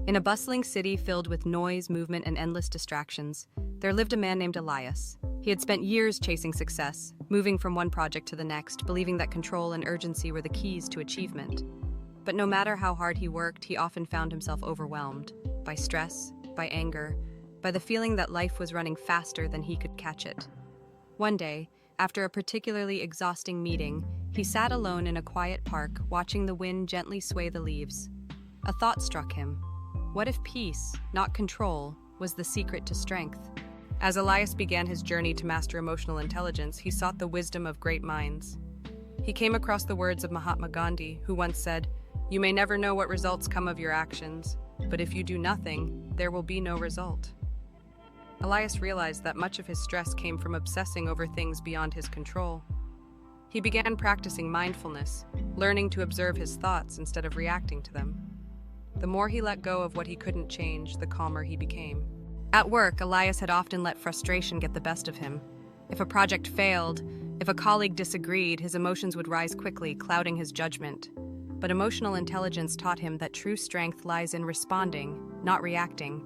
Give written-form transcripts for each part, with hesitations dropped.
In a bustling city filled with noise, movement, and endless distractions, there lived a man named Elias. He had spent years chasing success, moving from one project to the next, believing that control and urgency were the keys to achievement. But no matter how hard he worked, he often found himself overwhelmed by stress, by anger, by the feeling that life was running faster than he could catch it. One day, after a particularly exhausting meeting, he sat alone in a quiet park, watching the wind gently sway the leaves. A thought struck him. What if peace, not control, was the secret to strength? As Elias began his journey to master emotional intelligence, he sought the wisdom of great minds. He came across the words of Mahatma Gandhi, who once said, "You may never know what results come of your actions, but if you do nothing, there will be no result." Elias realized that much of his stress came from obsessing over things beyond his control. He began practicing mindfulness, learning to observe his thoughts instead of reacting to them. The more he let go of what he couldn't change, the calmer he became. At work, Elias had often let frustration get the best of him. If a project failed, if a colleague disagreed, his emotions would rise quickly, clouding his judgment. But emotional intelligence taught him that true strength lies in responding, not reacting.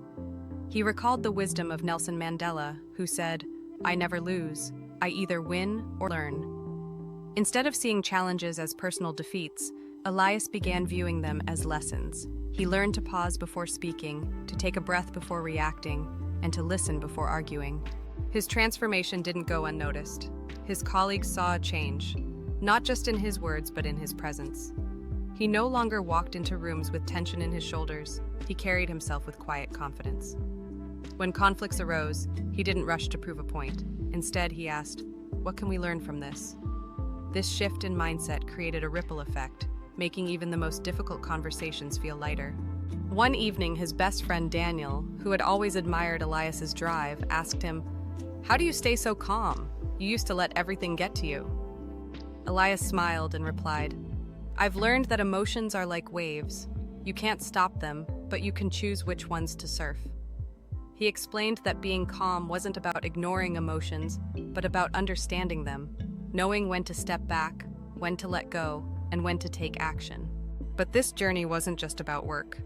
He recalled the wisdom of Nelson Mandela, who said, "I never lose. I either win or learn." Instead of seeing challenges as personal defeats, Elias began viewing them as lessons. He learned to pause before speaking, to take a breath before reacting, and to listen before arguing. His transformation didn't go unnoticed. His colleagues saw a change, not just in his words, but in his presence. He no longer walked into rooms with tension in his shoulders. He carried himself with quiet confidence. When conflicts arose, he didn't rush to prove a point. Instead, he asked, "What can we learn from this?" This shift in mindset created a ripple effect, making even the most difficult conversations feel lighter. One evening, his best friend Daniel, who had always admired Elias's drive, asked him, "How do you stay so calm? You used to let everything get to you." Elias smiled and replied, "I've learned that emotions are like waves. You can't stop them, but you can choose which ones to surf." He explained that being calm wasn't about ignoring emotions, but about understanding them, knowing when to step back, when to let go, and when to take action. But this journey wasn't just about work.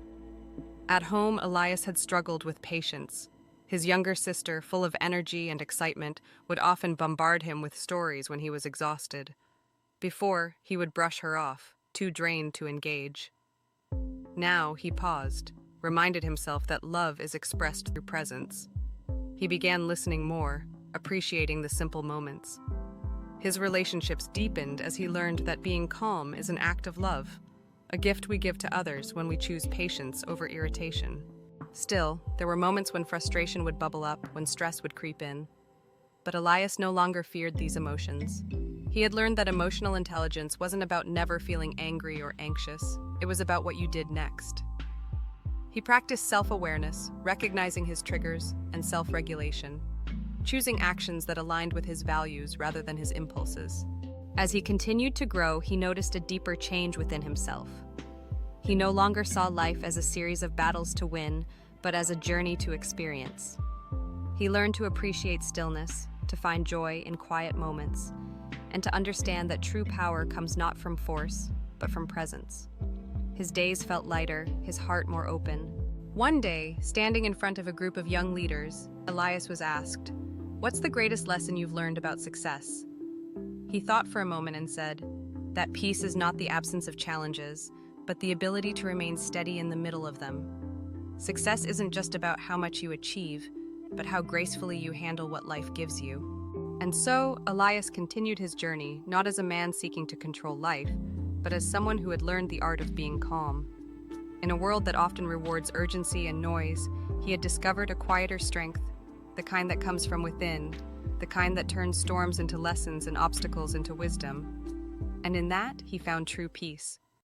At home, Elias had struggled with patience. His younger sister, full of energy and excitement, would often bombard him with stories when he was exhausted. Before, he would brush her off, too drained to engage. Now, he paused, reminded himself that love is expressed through presence. He began listening more, appreciating the simple moments. His relationships deepened as he learned that being calm is an act of love, a gift we give to others when we choose patience over irritation. Still, there were moments when frustration would bubble up, when stress would creep in. But Elias no longer feared these emotions. He had learned that emotional intelligence wasn't about never feeling angry or anxious. It was about what you did next. He practiced self-awareness, recognizing his triggers, and self-regulation, choosing actions that aligned with his values rather than his impulses. As he continued to grow, he noticed a deeper change within himself. He no longer saw life as a series of battles to win, but as a journey to experience. He learned to appreciate stillness, to find joy in quiet moments, and to understand that true power comes not from force, but from presence. His days felt lighter, his heart more open. One day, standing in front of a group of young leaders, Elias was asked, "What's the greatest lesson you've learned about success?" He thought for a moment and said, "That peace is not the absence of challenges, but the ability to remain steady in the middle of them. Success isn't just about how much you achieve, but how gracefully you handle what life gives you." And so, Elias continued his journey, not as a man seeking to control life, but as someone who had learned the art of being calm. In a world that often rewards urgency and noise, he had discovered a quieter strength, the kind that comes from within, the kind that turns storms into lessons and obstacles into wisdom. And in that, he found true peace.